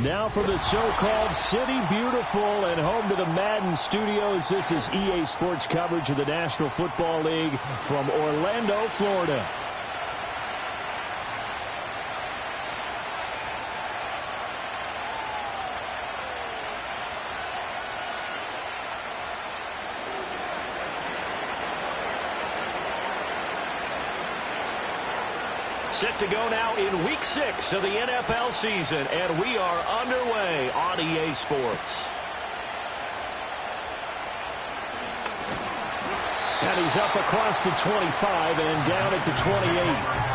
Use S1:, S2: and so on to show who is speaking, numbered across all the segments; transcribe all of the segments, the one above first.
S1: Now from the so-called City Beautiful and home to the Madden Studios, this is EA Sports coverage of the National Football League from Orlando, Florida. Set to go now in Week 6 of the NFL season, and we are underway on EA Sports. And he's up across the 25 and down at the 28.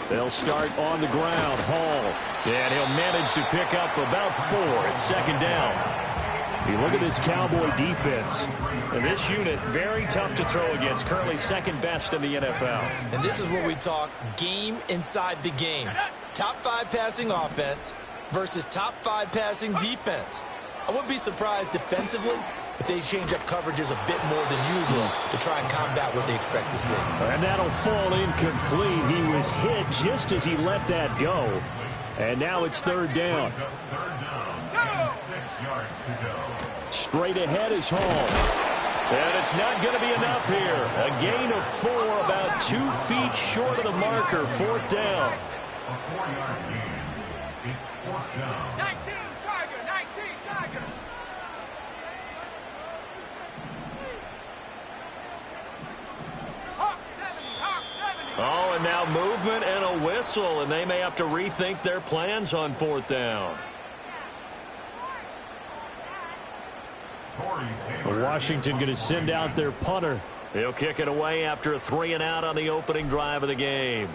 S1: They'll start on the ground. Hall. And he'll manage to pick up about 4 at second down. You look at this Cowboy defense. And this unit, very tough to throw against. Currently second best in the NFL.
S2: And this is where we talk game inside the game. Top 5 passing offense versus top 5 passing defense. I wouldn't be surprised defensively if they change up coverages a bit more than usual to try and combat what they expect to see.
S1: And that'll fall incomplete. He was hit just as he let that go. And now it's third down. Straight ahead is Hall. And it's not going to be enough here. A gain of 4, about 2 feet short of the marker. Fourth down.
S3: 19, Tiger, 19, Tiger.
S1: Oh, and now movement and a whistle, and they may have to rethink their plans on fourth down. Washington going to send out their punter. He'll kick it away after a 3-and-out on the opening drive of the game.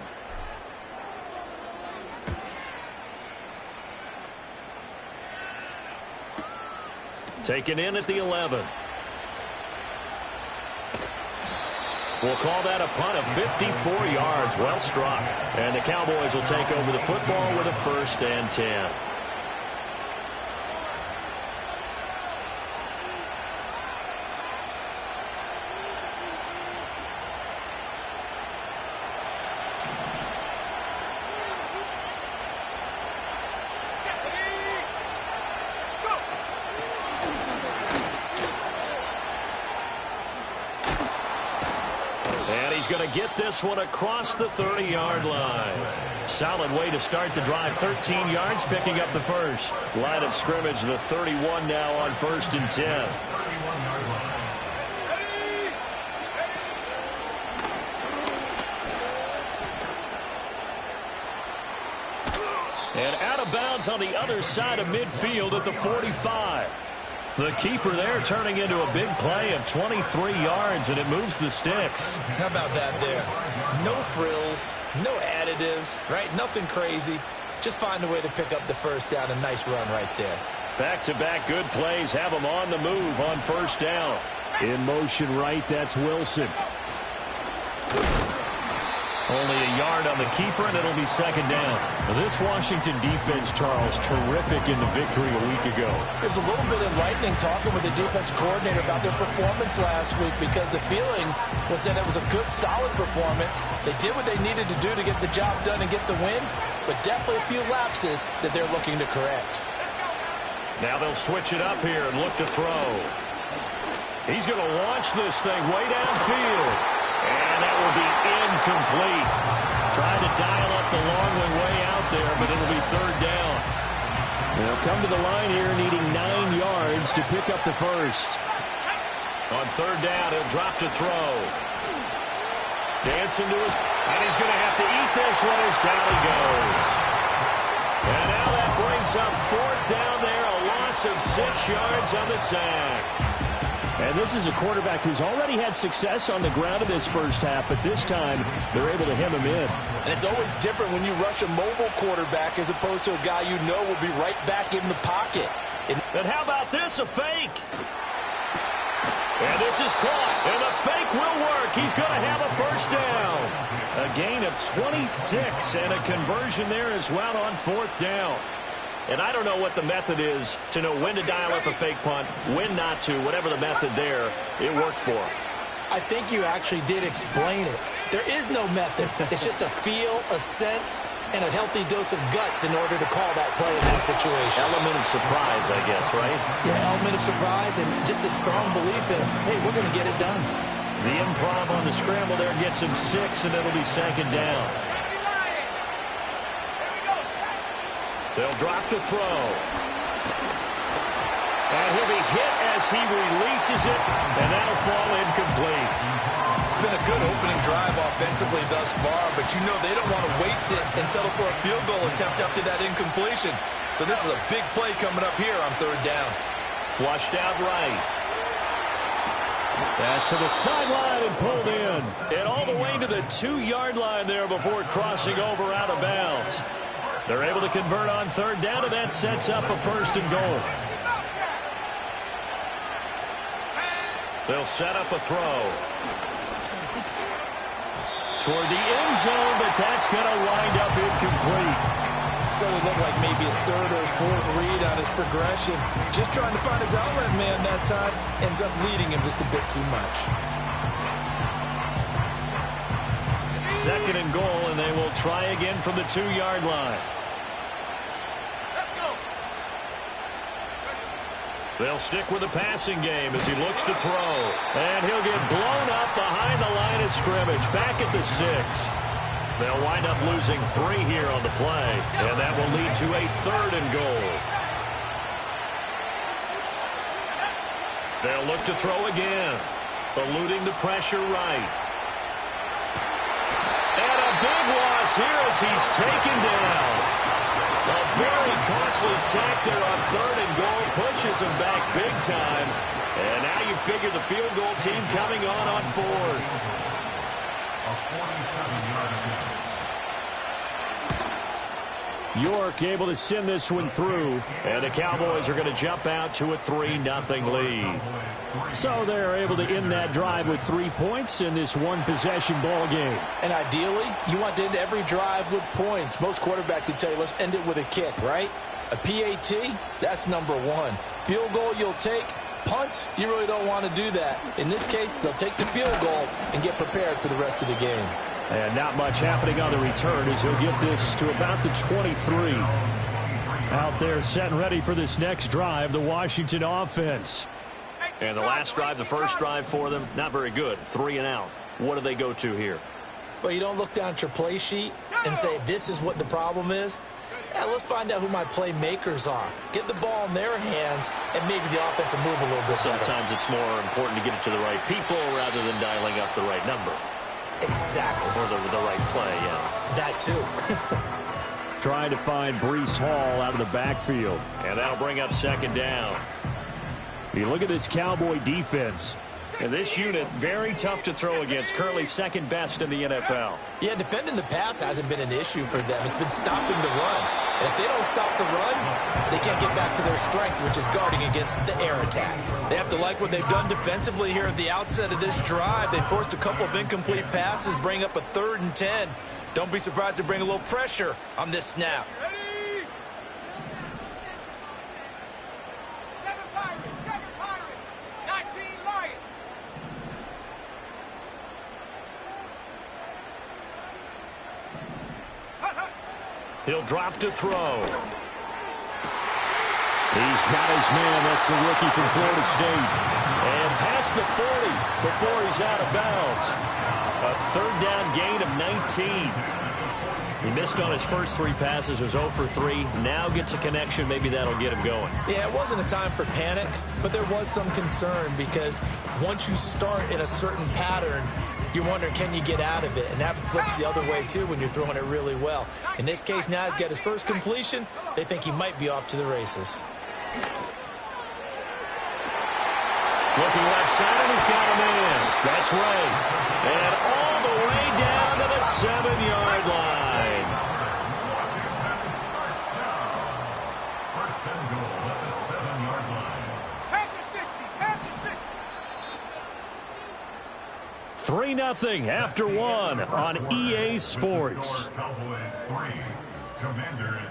S1: Taken in at the 11. We'll call that a punt of 54 yards. Well struck. And the Cowboys will take over the football with a 1st and 10. He's going to get this one across the 30-yard line. solid way to start the drive. 13 yards, picking up the first. Line of scrimmage, the 31 now on 1st and 10. And out of bounds on the other side of midfield at the 45. The keeper there turning into a big play of 23 yards, and it moves the sticks.
S2: How about that there? No frills, no additives, right? Nothing crazy. Just find a way to pick up the first down. A nice run right there.
S1: Back-to-back good plays have them on the move on 1st down. In motion right, that's Wilson. Only a yard on the keeper, and it'll be 2nd down. This Washington defense, Charles, terrific in the victory a week ago.
S2: It was a little bit enlightening talking with the defense coordinator about their performance last week, because the feeling was that it was a good, solid performance. They did what they needed to do to get the job done and get the win, but definitely a few lapses that they're looking to correct.
S1: Now they'll switch it up here and look to throw. He's going to launch this thing way downfield. And that will be incomplete. Trying to dial up the long way out there, but it'll be 3rd down. They'll come to the line here needing 9 yards to pick up the first. On 3rd down, he'll drop to throw. Dancing to his... And he's going to have to eat this one as down he goes. And now that brings up 4th down there, a loss of 6 yards on the sack. And this is a quarterback who's already had success on the ground in this first half, but this time they're able to hem him in.
S2: And it's always different when you rush a mobile quarterback as opposed to a guy you know will be right back in the pocket.
S1: And how about this, a fake? And this is caught, and the fake will work. He's going to have a 1st down. A gain of 26 and a conversion there as well on 4th down. And I don't know what the method is to know when to dial up a fake punt, when not to, whatever the method there, it worked for him.
S2: I think you actually did explain it. There is no method. It's just a feel, a sense, and a healthy dose of guts in order to call that play in that situation.
S1: Element of surprise, I guess, right?
S2: Yeah, element of surprise and just a strong belief in, hey, we're going to get it done.
S1: The improv on the scramble there gets him 6, and it'll be 2nd down. They'll drop to throw. And he'll be hit as he releases it, and that'll fall incomplete.
S2: It's been a good opening drive offensively thus far, but you know they don't want to waste it and settle for a field goal attempt after that incompletion. So this is a big play coming up here on 3rd down.
S1: Flushed out right. Pass to the sideline and pulled in. And all the way to the 2-yard line there before crossing over out of bounds. They're able to convert on 3rd down, and that sets up a 1st and goal. They'll set up a throw. Toward the end zone, but that's going to wind up incomplete.
S2: So it looked like maybe his 3rd or his 4th read on his progression. Just trying to find his outlet man that time. Ends up leading him just a bit too much.
S1: 2nd and goal, and they will try again from the 2-yard line. They'll stick with the passing game as he looks to throw. And he'll get blown up behind the line of scrimmage. Back at the 6. They'll wind up losing 3 here on the play. And that will lead to a 3rd and goal. They'll look to throw again. Eluding the pressure right. And a big loss here as he's taken down. A very costly sack there on 3rd and goal. Pushes him back big time. And now you figure the field goal team coming on 4th. York able to send this one through. And the Cowboys are going to jump out to a 3-0 lead. So they're able to end that drive with 3 points in this one-possession ball game.
S2: And ideally, you want to end every drive with points. Most quarterbacks would tell you, let's end it with a kick, right? A PAT, that's number 1. Field goal you'll take. Punts, you really don't want to do that. In this case, they'll take the field goal and get prepared for the rest of the game.
S1: And not much happening on the return as he'll get this to about the 23. Out there set and ready for this next drive, the Washington offense. And the last drive, the first drive for them, not very good. 3 and out. What do they go to here?
S2: Well, you don't look down at your play sheet. and say, this is what the problem is? Yeah, let's find out who my playmakers are. Get the ball in their hands, and maybe the offense will move a little bit better.
S1: Sometimes it's more important to get it to the right people rather than dialing up the right number.
S2: Exactly.
S1: Or the right play, yeah.
S2: That too.
S1: Trying to find Breece Hall out of the backfield. And that'll bring up second down. You look at this Cowboy defense. And this unit, very tough to throw against. Currently second best in the NFL.
S2: Yeah, defending the pass hasn't been an issue for them. It's been stopping the run. And if they don't stop the run, they can't get back to their strength, which is guarding against the air attack. They have to like what they've done defensively here at the outset of this drive. They forced a couple of incomplete passes, bring up a 3rd and 10. Don't be surprised to bring a little pressure on this snap.
S3: Ready? 7 Pirates, 19 Lions.
S1: He'll drop to throw. He's got his man. That's the rookie from Florida State. And past the 40 before he's out of bounds. A 3rd down gain of 19. He missed on his first 3 passes, was 0 for 3. Now gets a connection. Maybe that'll get him going.
S2: Yeah, it wasn't a time for panic, but there was some concern because once you start in a certain pattern, you're wondering, can you get out of it? And that flips the other way, too, when you're throwing it really well. In this case, now he's got his first completion. They think he might be off to the races.
S1: Looking left side, and he's got a man. That's right. And all the way down to the 7-yard line.
S4: First and goal at the 7-yard line.
S3: Panther 60.
S1: 3-0 after 1 on EA Sports.
S4: Cowboys 3, Commanders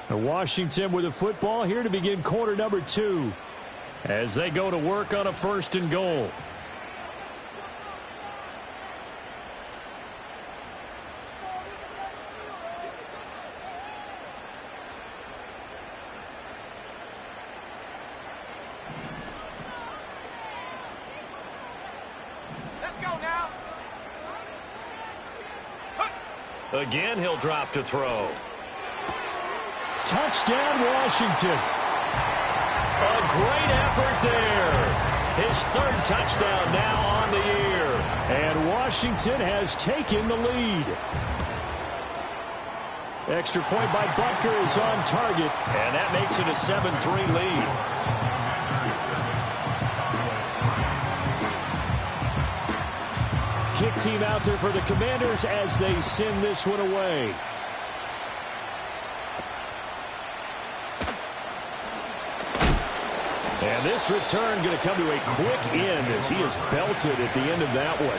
S4: 0.
S1: Washington with the football here to begin quarter number 2 as they go to work on a 1st and goal.
S3: Let's go now.
S1: Again, he'll drop to throw. Touchdown, Washington. A great effort there. His 3rd touchdown now on the year. And Washington has taken the lead. Extra point by Butker is on target. And that makes it a 7-3 lead. Kick team out there for the Commanders as they send this one away. And this return going to come to a quick end as he is belted at the end of that one.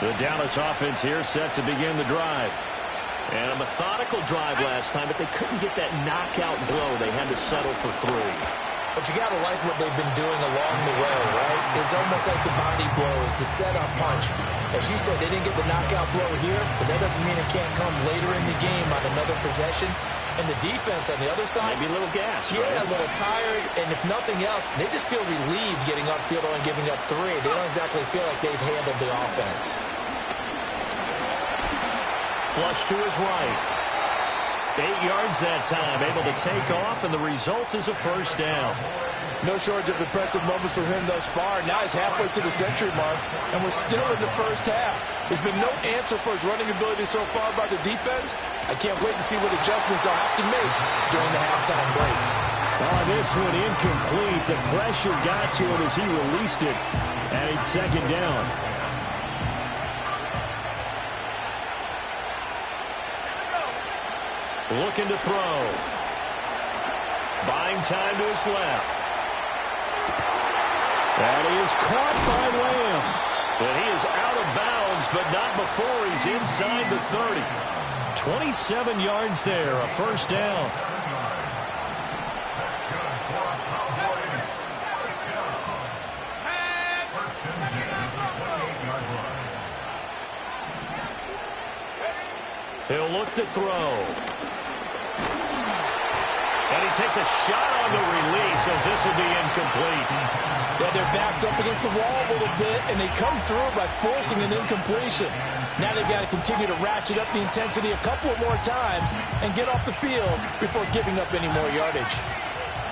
S1: The Dallas offense here set to begin the drive. And a methodical drive last time, but they couldn't get that knockout blow. They had to settle for 3.
S2: But you got to like what they've been doing along the way, right? It's almost like the body blows, the setup punch. As you said, they didn't get the knockout blow here, but that doesn't mean it can't come later in the game on another possession. And the defense on the other side,
S1: maybe a little gas,
S2: yeah,
S1: right?
S2: A little tired. And if nothing else, they just feel relieved getting upfield only giving up 3. They don't exactly feel like they've handled the offense.
S1: Flush to his right. 8 yards that time, able to take off, and the result is a 1st down.
S5: No shortage of impressive moments for him thus far. Now he's halfway to the century mark, and we're still in the first half. There's been no answer for his running ability so far by the defense. I can't wait to see what adjustments they'll have to make during the halftime break.
S1: Oh, this one incomplete. The pressure got to him as he released it, and it's 2nd down. Looking to throw. Buying time to his left. And he is caught by Lamb. And he is out of bounds, but not before he's inside the 30. 27 yards there, a 1st down. He'll look to throw. And he takes a shot on the release as this will be incomplete.
S5: Yeah, their back's up against the wall a little bit, and they come through by forcing an incompletion. Now they've got to continue to ratchet up the intensity a couple of more times and get off the field before giving up any more yardage.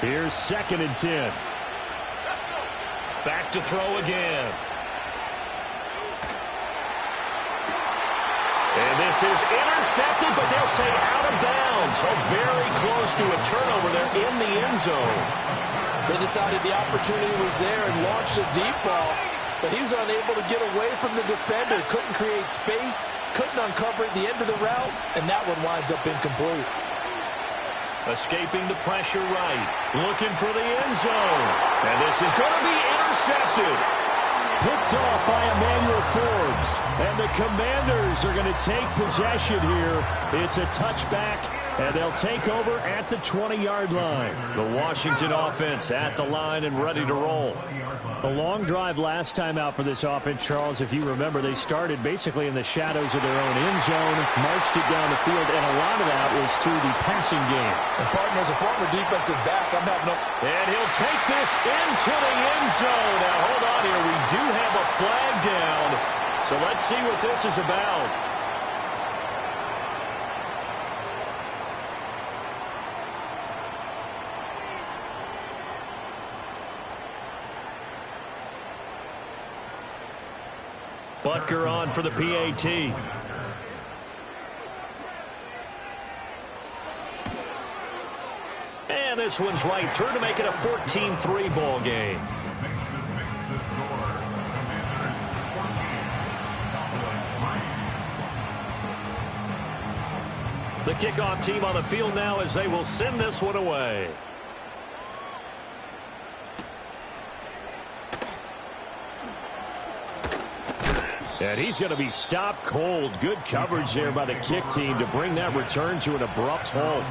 S1: Here's 2nd and 10. Back to throw again. And this is intercepted, but they'll say out of bounds. Oh, very close to a turnover there in the end zone.
S5: They decided the opportunity was there and launched a deep ball, but he was unable to get away from the defender. Couldn't create space, couldn't uncover at the end of the route, and that one winds up incomplete.
S1: Escaping the pressure right. Looking for the end zone. And this is going to be intercepted. Picked off by Emmanuel Forbes. And the Commanders are going to take possession here. It's a touchback, and they'll take over at the 20-yard line. The Washington offense at the line and ready to roll. A long drive last time out for this offense, Charles. If you remember, they started basically in the shadows of their own end zone, marched it down the field, and a lot of that was through the passing game.
S5: And partner, as a former defensive back, I'm having no...
S1: And he'll take this into the end zone. Now, hold on here. We do have a flag down. So let's see what this is about. Butker on for the PAT. And this one's right through to make it a 14-3 ball game. The kickoff team on the field now as they will send this one away. And he's going to be stopped cold. Good coverage there by the kick team to bring that return to an abrupt halt.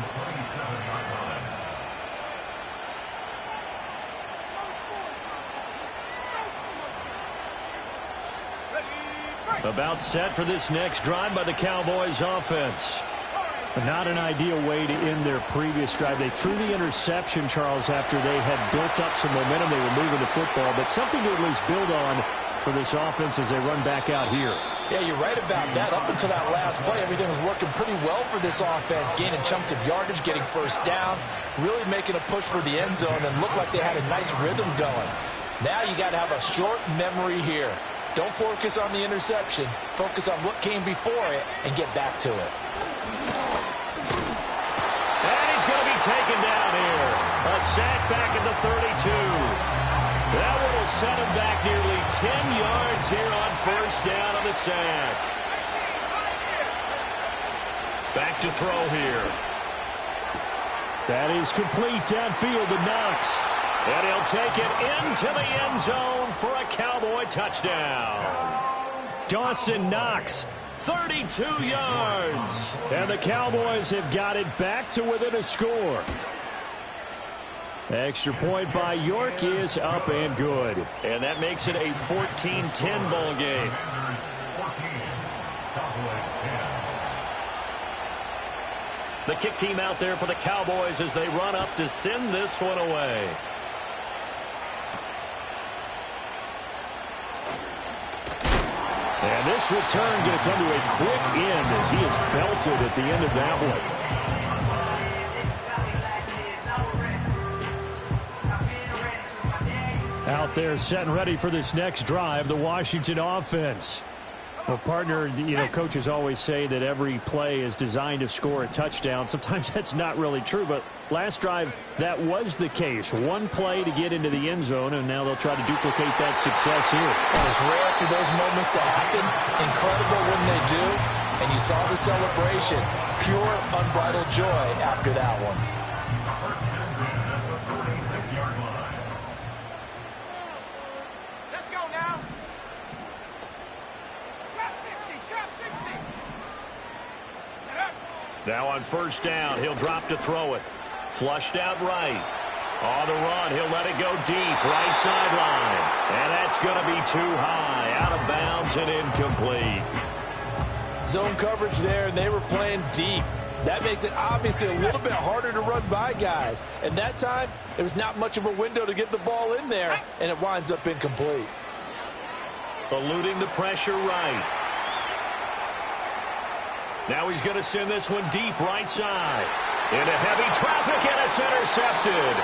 S1: About set for this next drive by the Cowboys offense. Not an ideal way to end their previous drive. They threw the interception, Charles, after they had built up some momentum. They were moving the football, but something to at least build on for this offense as they run back out here.
S5: Yeah, you're right about that. Up until that last play, everything was working pretty well for this offense, gaining chunks of yardage, getting first downs, really making a push for the end zone, and looked like they had a nice rhythm going. Now you got to have a short memory here. Don't focus on the interception. Focus on what came before it and get back to it.
S1: And he's going to be taken down here. A sack back at the 32. That one will set him back nearly 10 yards here on first down on the sack. Back to throw here. That is complete downfield to Knox. And he'll take it into the end zone for a Cowboy touchdown. Dawson Knox, 32 yards. And the Cowboys have got it back to within a score. Extra point by York is up and good. And that makes it a 14-10 ball game. The kick team out there for the Cowboys as they run up to send this one away. And this return going to come to a quick end as he is belted at the end of that one. Out there set and ready for this next drive, the Washington offense. Well, partner, you know, coaches always say that every play is designed to score a touchdown. Sometimes that's not really true, but last drive, that was the case. One play to get into the end zone, and now they'll try to duplicate that success here.
S5: It's rare for those moments to happen. Incredible when they do. And you saw the celebration. Pure, unbridled joy after that one.
S3: Let's go now. Trap 60, trap 60.
S1: Now on first down, he'll drop to throw it. Flushed out right. On the run, he'll let it go deep, right sideline. And that's going to be too high, out of bounds and incomplete.
S5: Zone coverage there, and they were playing deep. That makes it obviously a little bit harder to run by guys. And that time, there was not much of a window to get the ball in there, and it winds up incomplete.
S1: Eluding the pressure right. Now he's going to send this one deep right side. Into heavy traffic, and it's intercepted.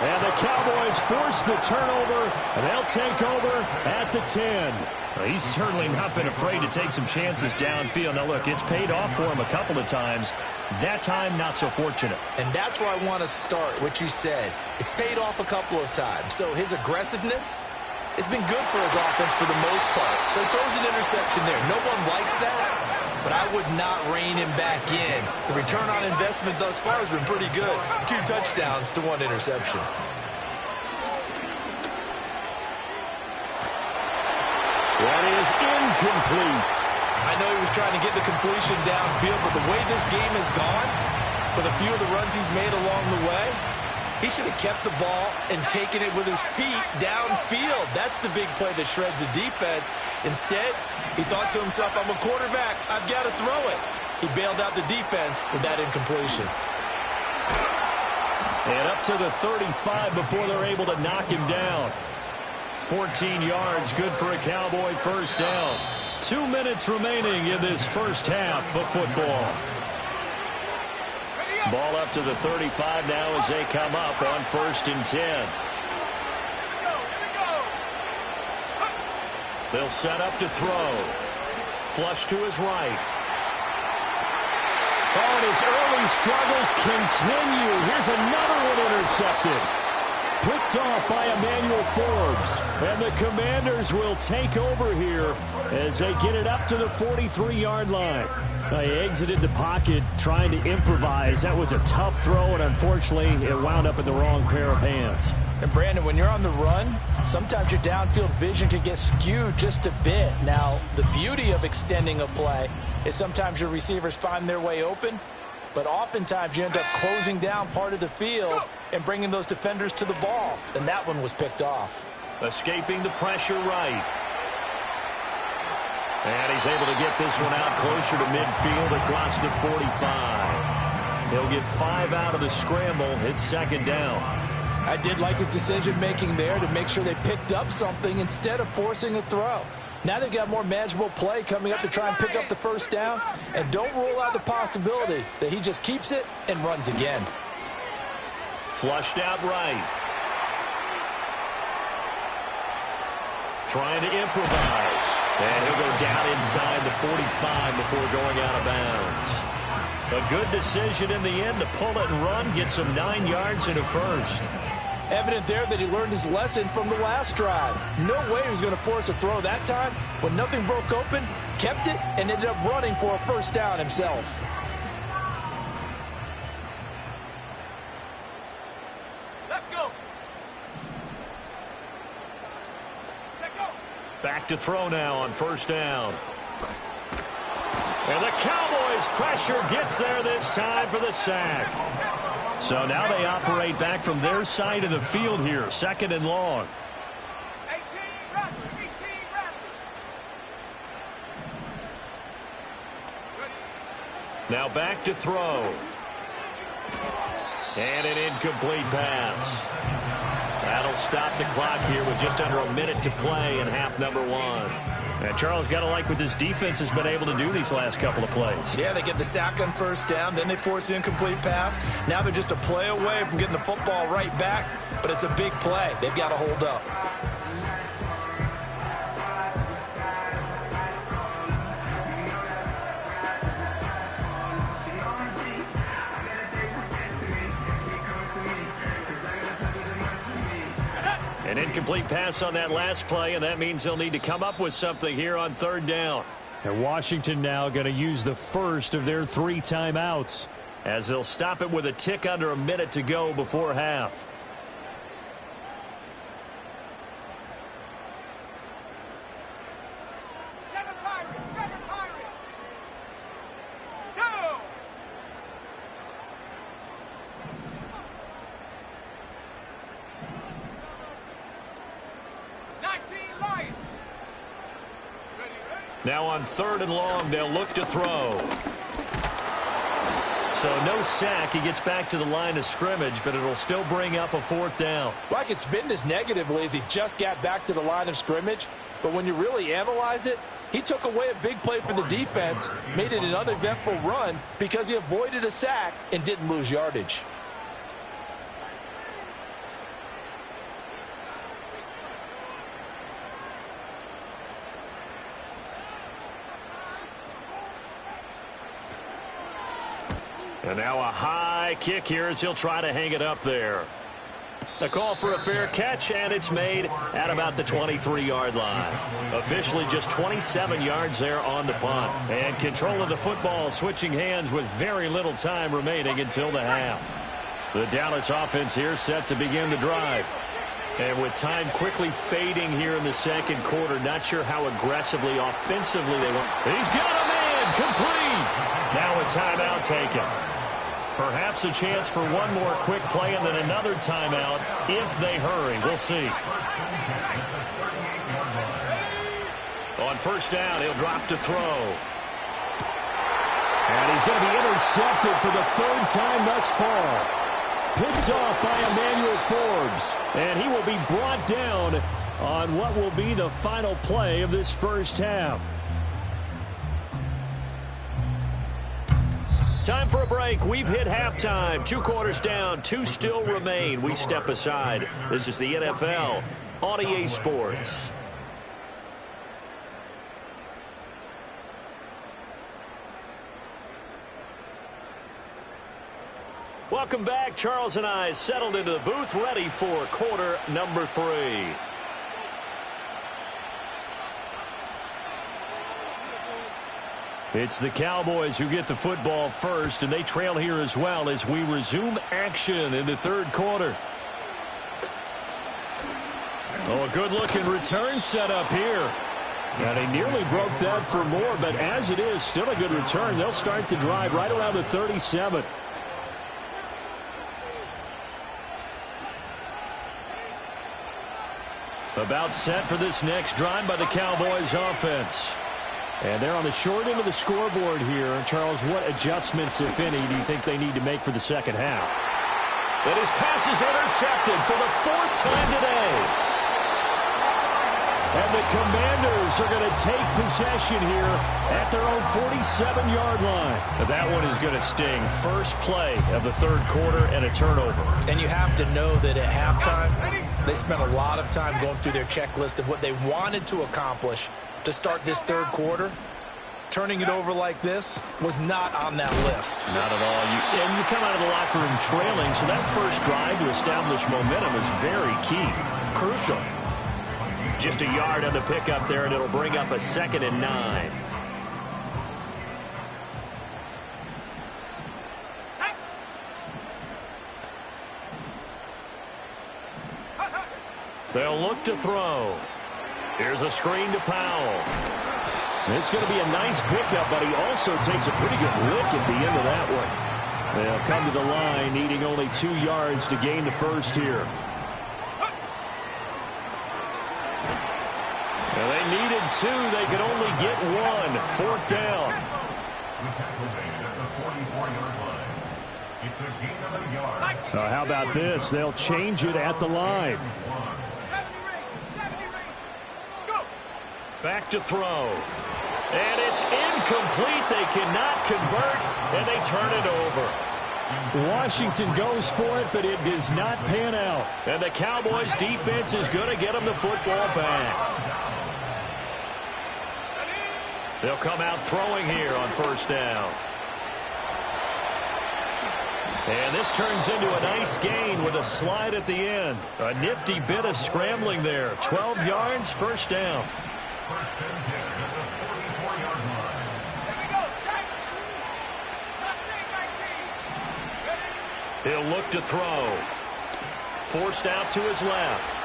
S1: And the Cowboys force the turnover, and they'll take over at the 10. Well, he's certainly not been afraid to take some chances downfield. Now, look, it's paid off for him a couple of times. That time, not so fortunate.
S2: And that's where I want to start, what you said. It's paid off a couple of times. So his aggressiveness has been good for his offense for the most part. So he throws an interception there. No one likes that. But I would not rein him back in. The return on investment thus far has been pretty good. 2 touchdowns to 1 interception.
S1: That is incomplete.
S2: I know he was trying to get the completion downfield, but the way this game has gone, with a few of the runs he's made along the way, he should have kept the ball and taken it with his feet downfield. That's the big play that shreds the defense. Instead, he thought to himself, I'm a quarterback. I've got to throw it. He bailed out the defense with that incompletion.
S1: And up to the 35 before they're able to knock him down. 14 yards, good for a Cowboy first down. 2 minutes remaining in this first half of football. Ball up to the 35 now as they come up on 1st and 10. They'll set up to throw. Flush to his right. Oh, and his early struggles continue. Here's another one intercepted. Picked off by Emmanuel Forbes. And the Commanders will take over here as they get it up to the 43-yard line. He exited the pocket trying to improvise. That was a tough throw, and unfortunately, it wound up in the wrong pair of hands.
S5: And, Brandon, when you're on the run, sometimes your downfield vision can get skewed just a bit. Now, the beauty of extending a play is sometimes your receivers find their way open, but oftentimes you end up closing down part of the field and bringing those defenders to the ball. And that one was picked off.
S1: Escaping the pressure right. And he's able to get this one out closer to midfield across the 45. He'll get 5 out of the scramble. It's 2nd down.
S5: I did like his decision-making there to make sure they picked up something instead of forcing a throw. Now they've got more manageable play coming up to try and pick up the first down. And don't rule out the possibility that he just keeps it and runs again.
S1: Flushed out right. Trying to improvise. And he'll go down inside the 45 before going out of bounds. A good decision in the end to pull it and run, get some 9 yards and a first.
S5: Evident there that he learned his lesson from the last drive. No way he was going to force a throw that time. When nothing broke open, kept it, and ended up running for a first down himself.
S3: Let's go.
S1: Back to throw now on 1st down. And the Cowboys pressure gets there this time for the sack. So now they operate back from their side of the field here, 2nd and long.
S3: 18 rapid, 18 rapid.
S1: Now back to throw. And an incomplete pass. That'll stop the clock here with just under a minute to play in half number 1. And Charles, got to like what this defense has been able to do these last couple of plays.
S2: Yeah, they get the sack on 1st down, then they force the incomplete pass. Now they're just a play away from getting the football right back, but it's a big play. They've got to hold up.
S1: An incomplete pass on that last play, and that means they'll need to come up with something here on 3rd down.
S6: And Washington now going to use the first of their 3 timeouts,
S1: as they'll stop it with a tick under a minute to go before half. Now on 3rd and long, they'll look to throw. So no sack. He gets back to the line of scrimmage, but it'll still bring up a 4th down.
S5: Like it's been this negatively as he just got back to the line of scrimmage. But when you really analyze it, he took away a big play for the defense, made it an uneventful run because he avoided a sack and didn't lose yardage.
S1: And now a high kick here as he'll try to hang it up there. A call for a fair catch, and it's made at about the 23-yard line. Officially just 27 yards there on the punt. And control of the football switching hands with very little time remaining until the half. The Dallas offense here set to begin the drive. And with time quickly fading here in the second quarter, not sure how aggressively, offensively they want. He's got him in, complete. Now a timeout taken. Perhaps a chance for one more quick play and then another timeout if they hurry. We'll see. On 1st down, he'll drop to throw.
S6: And he's going to be intercepted for the 3rd time thus far. Picked off by Emmanuel Forbes. And he will be brought down on what will be the final play of this first half.
S1: Time for a break. We've hit halftime. 2 quarters down. 2 still remain. We step aside. This is the NFL on EA Sports. Welcome back. Charles and I settled into the booth, ready for quarter number 3. It's the Cowboys who get the football first, and they trail here as well as we resume action in the 3rd quarter. Oh, a good-looking return set up here. And he nearly broke that for more, but as it is, still a good return. They'll start the drive right around the 37. About set for this next drive by the Cowboys offense. And they're on the short end of the scoreboard here. Charles, what adjustments, if any, do you think they need to make for the second half? But his pass is intercepted for the 4th time today. And the Commanders are going to take possession here at their own 47-yard line. But that one is going to sting. First play of the 3rd quarter and a turnover.
S2: And you have to know that at halftime, they spent a lot of time going through their checklist of what they wanted to accomplish to start this 3rd quarter. Turning it over like this was not on that list.
S1: Not at all. And you come out of the locker room trailing, so that first drive to establish momentum is very key. Crucial. Just a yard on the pickup there, and it'll bring up a 2nd and 9. They'll look to throw. Here's a screen to Powell. It's going to be a nice pickup, but he also takes a pretty good lick at the end of that one. They'll come to the line, needing only 2 yards to gain the first here. Well, they needed 2. They could only get 1. 4th down. How about this? They'll change it at the line. Back to throw. And it's incomplete. They cannot convert, and they turn it over. Washington goes for it, but it does not pan out. And the Cowboys defense is going to get them the football back. They'll come out throwing here on 1st down. And this turns into a nice gain with a slide at the end. A nifty bit of scrambling there. 12 yards, 1st down. He'll look to throw. Forced out to his left.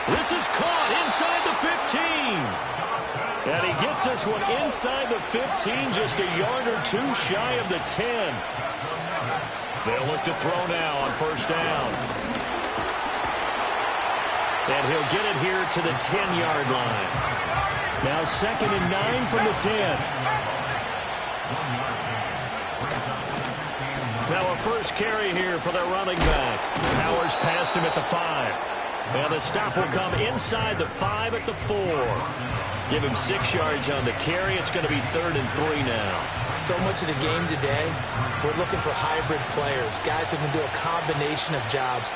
S1: This is caught inside the 15. And he gets this one inside the 15, just a yard or 2 shy of the 10. They'll look to throw now on 1st down. And he'll get it here to the 10-yard line. Now 2nd and 9 from the 10. Now a first carry here for their running back. Powers passed him at the 5. And the stop will come inside the 5 at the 4. Give him 6 yards on the carry. It's going to be 3rd and 3 now.
S2: So much of the game today, we're looking for hybrid players, guys who can do a combination of jobs.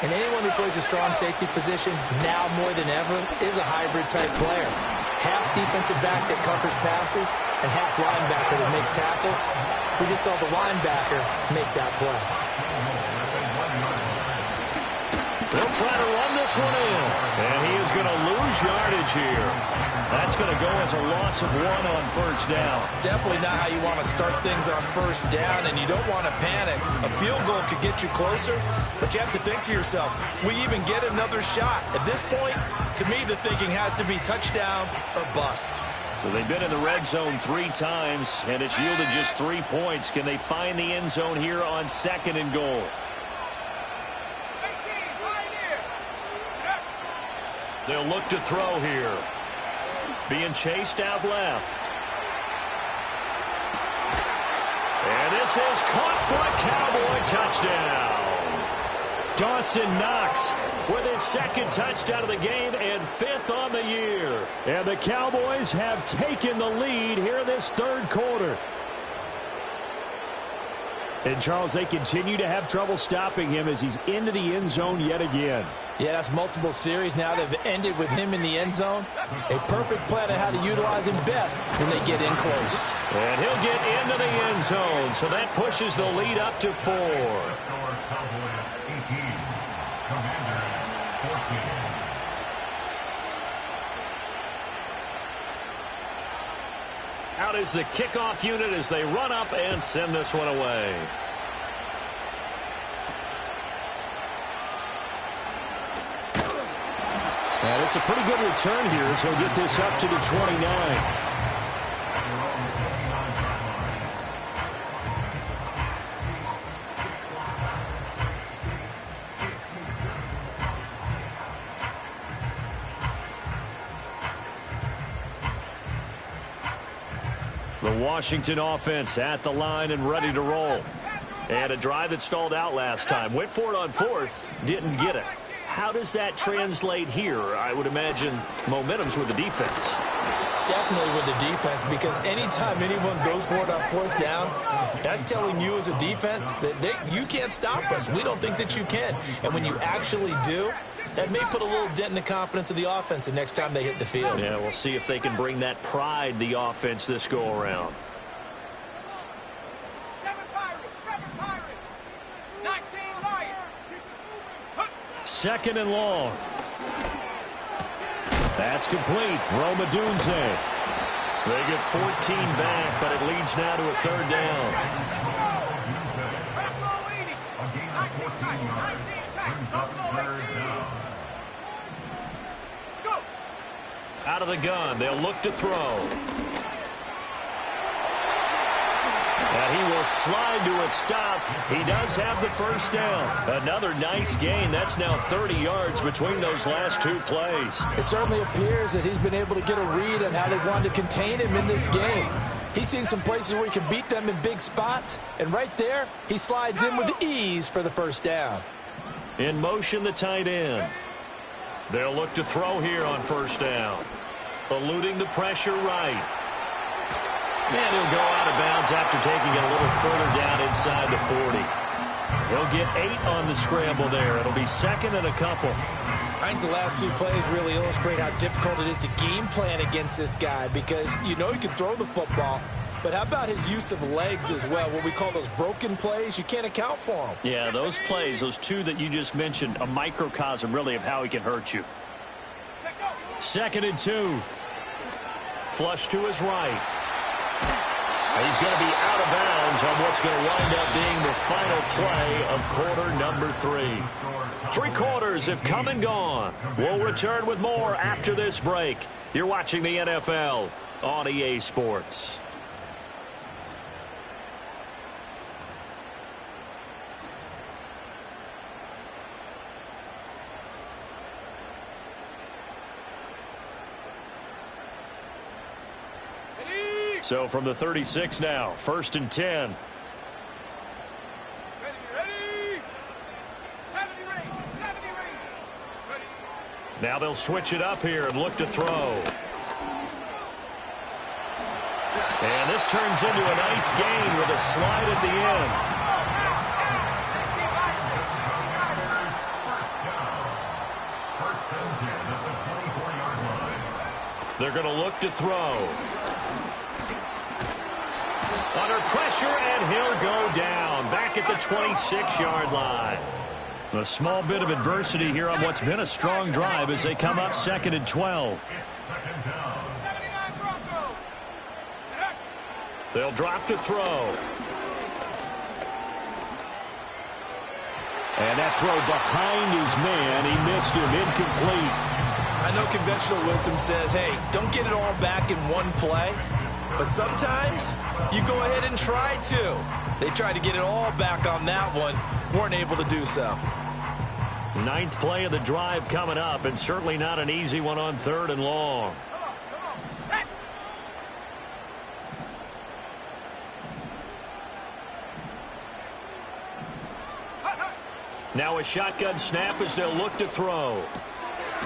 S2: And anyone who plays a strong safety position, now more than ever, is a hybrid-type player. Half defensive back that covers passes and half linebacker that makes tackles. We just saw the linebacker make that play.
S1: They'll try to run this one in. And he is going to lose yardage here. That's going to go as a loss of 1 on first down.
S2: Definitely not how you want to start things on first down, and you don't want to panic. A field goal could get you closer, but you have to think to yourself, we even get another shot. At this point, to me, the thinking has to be touchdown or bust.
S1: So they've been in the red zone 3 times, and it's yielded just 3 points. Can they find the end zone here on 2nd and goal? They'll look to throw here. Being chased out left. And this is caught for a Cowboy touchdown. Dawson Knox with his 2nd touchdown of the game and 5th on the year. And the Cowboys have taken the lead here in this 3rd quarter. And, Charles, they continue to have trouble stopping him as he's into the end zone yet again.
S2: Yeah, that's multiple series now that have ended with him in the end zone. A perfect plan on how to utilize him best when they get in close.
S1: And he'll get into the end zone, so that pushes the lead up to 4.
S4: Cowboys 18, Commanders 14.
S1: Out is the kickoff unit as they run up and send this one away. And it's a pretty good return here as he'll get this up to the 29. The Washington offense at the line and ready to roll. And a drive that stalled out last time. Went for it on 4th, didn't get it. How does that translate here? I would imagine momentum's with the defense.
S2: Definitely with the defense, because anytime anyone goes for it on 4th down, that's telling you as a defense that you can't stop us. We don't think that you can. And when you actually do, that may put a little dent in the confidence of the offense the next time they hit the field.
S1: Yeah, we'll see if they can bring that pride, the offense, this go-around.
S3: 7 Pirates, 19 Lions.
S1: 2nd and long. That's complete. Roma Dunze. They get 14 back, but it leads now to a 3rd down.
S4: A gain of 14 yards brings up 3rd down.
S1: Out of the gun, they'll look to throw. And he will slide to a stop. He does have the 1st down. Another nice gain. That's now 30 yards between those last 2 plays.
S2: It certainly appears that he's been able to get a read on how they've wanted to contain him in this game. He's seen some places where he can beat them in big spots, and right there, he slides in with ease for the 1st down.
S1: In motion, the tight end. They'll look to throw here on 1st down. Eluding the pressure right. And he'll go out of bounds after taking it a little further down inside the 40. He'll get 8 on the scramble there. It'll be 2nd and a couple.
S2: I think the last 2 plays really illustrate how difficult it is to game plan against this guy, because you know he can throw the football, but how about his use of legs as well? What we call those broken plays, you can't account for them.
S1: Yeah, those plays, those 2 that you just mentioned, a microcosm really of how he can hurt you. 2nd and 2. Flush to his right. He's going to be out of bounds on what's going to wind up being the final play of quarter number 3. 3 quarters have come and gone. We'll return with more after this break. You're watching the NFL on EA Sports. So from the 36 now, 1st and 10. Now they'll switch it up here and look to throw. And this turns into a nice gain with a slide at the end. They're going to look to throw. Under pressure, and he'll go down. Back at the 26-yard line. A small bit of adversity here on what's been a strong drive as they come up 2nd and 12. They'll drop to throw.
S6: And that throw behind his man. He missed him. Incomplete.
S2: I know conventional wisdom says, hey, don't get it all back in one play. But sometimes you go ahead and try to. They tried to get it all back on that one. Weren't able to do so.
S1: 9th play of the drive coming up, and certainly not an easy one on 3rd and long. Now a shotgun snap as they'll look to throw.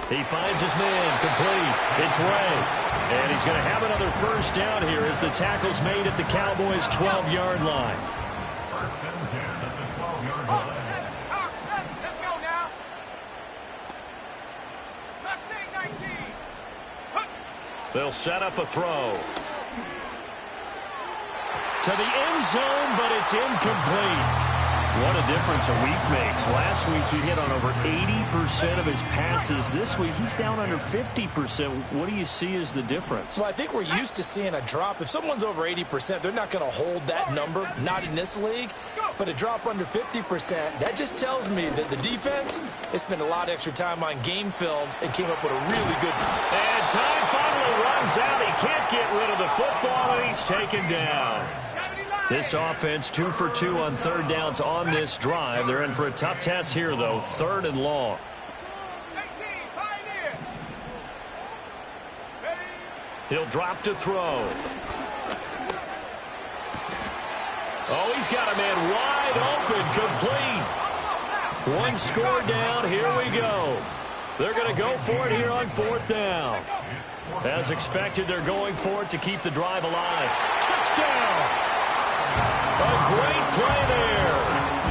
S1: He finds his man, complete. It's Ray. And he's going to have another first down here as the tackle's made at the Cowboys' 12-yard line.
S4: First and 10 at the 12-yard line.
S3: Let's go now. Mustang 19.
S1: They'll set up a throw. To the end zone, but it's incomplete. What a difference a week makes. Last week he hit on over 80% of his passes. This week he's down under 50%. What do you see as the difference?
S2: Well, I think we're used to seeing a drop. If someone's over 80%, they're not going to hold that number, not in this league. But a drop under 50%, that just tells me that the defense has spent a lot of extra time on game films and came up with a really good.
S1: And time finally runs out. He can't get rid of the football, and he's taken down. This offense 2 for 2 on 3rd downs on this drive. They're in for a tough test here, though. 3rd and long. He'll drop to throw. Oh, he's got a man wide open, complete. One score down. Here we go. They're going to go for it here on 4th down. As expected, they're going for it to keep the drive alive. Touchdown! A great play there.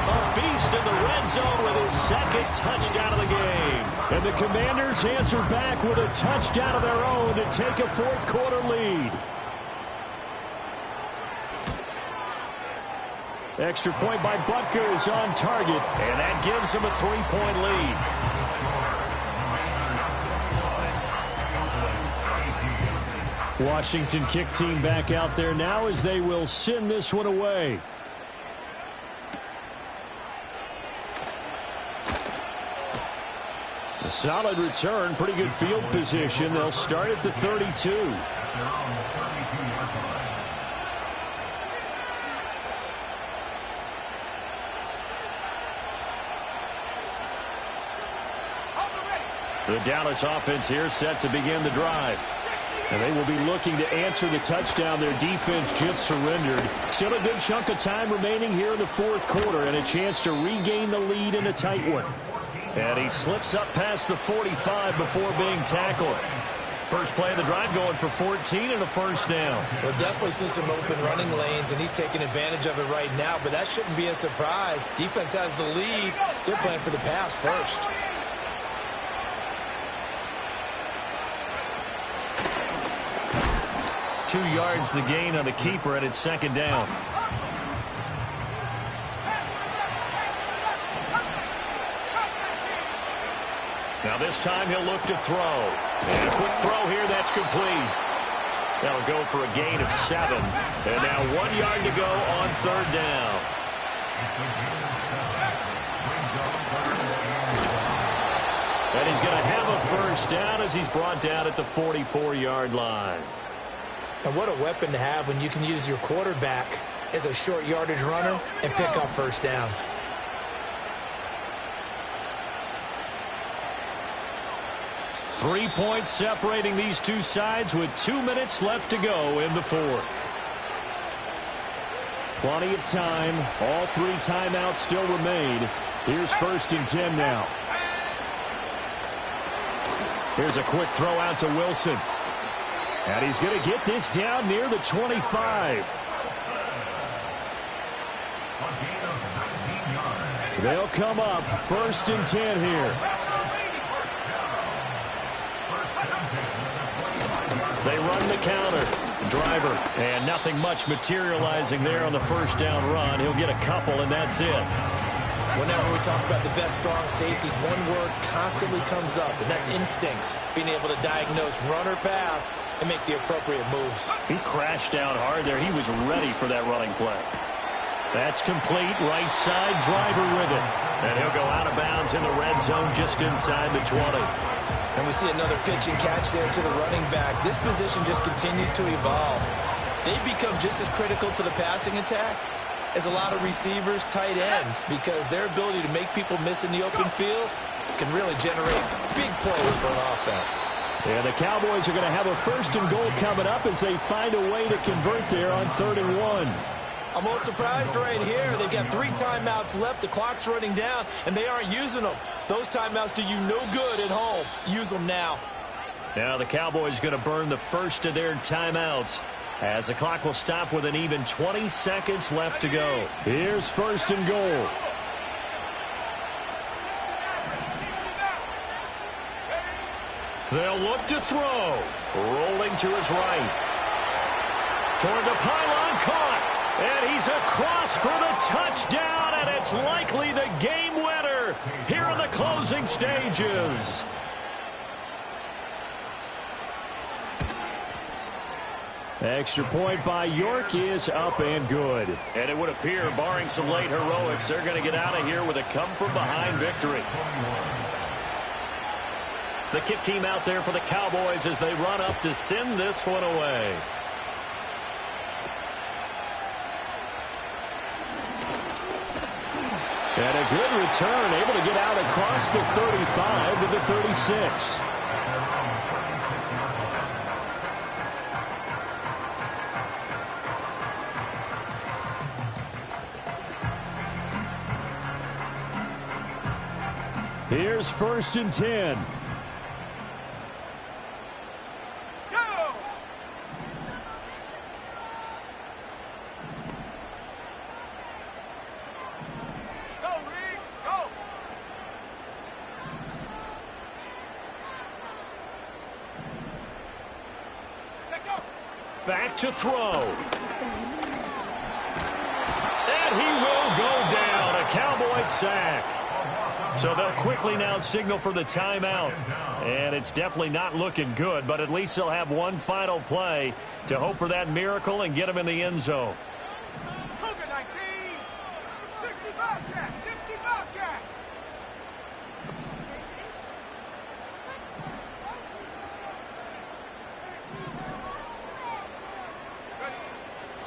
S1: A beast in the red zone with his 2nd touchdown of the game.
S6: And the Commanders answer back with a touchdown of their own to take a 4th quarter lead. Extra point by Butker is on target.
S1: And that gives him a 3-point lead.
S6: Washington kick team back out there now as they will send this one away. A solid return, pretty good field position. They'll start at the 32.
S1: The Dallas offense here set to begin the drive.
S6: And they will be looking to answer the touchdown their defense just surrendered. Still a good chunk of time remaining here in the 4th quarter and a chance to regain the lead in a tight one.
S1: And he slips up past the 45 before being tackled. First play of the drive going for 14 and a first down.
S2: We'll definitely see some open running lanes, and he's taking advantage of it right now, but that shouldn't be a surprise. Defense has the lead. They're playing for the pass first.
S1: Two yards the gain on the keeper, and it's 2nd down. Now this time he'll look to throw. And a quick throw here, that's complete. That'll go for a gain of 7. And now 1 yard to go on 3rd down. And he's going to have a first down as he's brought down at the 44-yard line.
S2: And what a weapon to have when you can use your quarterback as a short yardage runner and pick up first downs.
S6: Three points separating these two sides with 2 minutes left to go in the 4th. Plenty of time. All 3 timeouts still remain. Here's 1st and 10 now. Here's a quick throw out to Wilson. And he's going to get this down near the 25. They'll come up 1st and 10 here. They run the counter. Driver, and nothing much materializing there on the 1st down run. He'll get a couple, and that's it.
S2: Whenever we talk about the best strong safeties, one word constantly comes up, and that's instincts. Being able to diagnose run or pass and make the appropriate moves.
S6: He crashed down hard there. He was ready for that running play. That's complete. Right side, Driver with it. And he'll go out of bounds in the red zone just inside the 20.
S2: And we see another pitch and catch there to the running back. This position just continues to evolve. They become just as critical to the passing attack as a lot of receivers, tight ends, because their ability to make people miss in the open field can really generate big plays for an offense.
S6: And the Cowboys are going to have a 1st and goal coming up as they find a way to convert there on 3rd and 1.
S2: I'm a little surprised right here. They've got 3 timeouts left. The clock's running down, and they aren't using them. Those timeouts do you no good at home. Use them now.
S6: Now the Cowboys going to burn the first of their timeouts as the clock will stop with an even 20 seconds left to go. Here's 1st and goal. They'll look to throw. Rolling to his right. Toward the pylon, caught. And he's across for the touchdown, and it's likely the game winner here in the closing stages. Extra point by York is up and good. And it would appear, barring some late heroics, they're going to get out of here with a come-from-behind victory. The kick team out there for the Cowboys as they run up to send this one away. And a good return, able to get out across the 35 to the 36. Here's 1st and 10. Back to throw. And he will go down. A Cowboys sack. So they'll quickly now signal for the timeout. And it's definitely not looking good, but at least they'll have one final play to hope for that miracle and get them in the end zone.
S3: Cougar 19, 60 Bobcat, 60 Bobcat.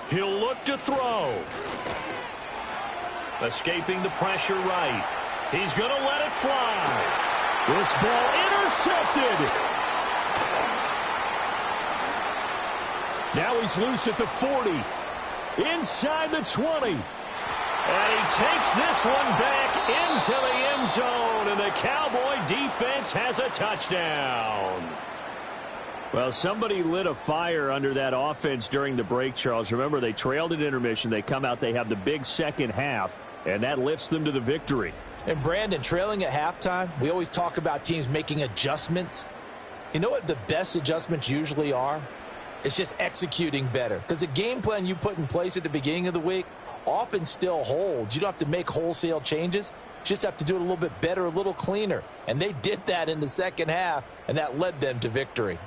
S6: He'll look to throw. Escaping the pressure right. He's going to let it fly. This ball intercepted. Now he's loose at the 40. Inside the 20. And he takes this one back into the end zone. And the Cowboy defense has a touchdown. Well, somebody lit a fire under that offense during the break, Charles. Remember, they trailed at intermission. They come out, they have the big second half, and that lifts them to the victory.
S2: And Brandon, trailing at halftime, we always talk about teams making adjustments. You know what the best adjustments usually are? It's just executing better. Because the game plan you put in place at the beginning of the week often still holds. You don't have to make wholesale changes. You just have to do it a little bit better, a little cleaner. And they did that in the second half, and that led them to victory.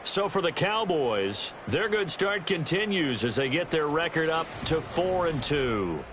S6: So for the Cowboys, their good start continues as they get their record up to 4-2.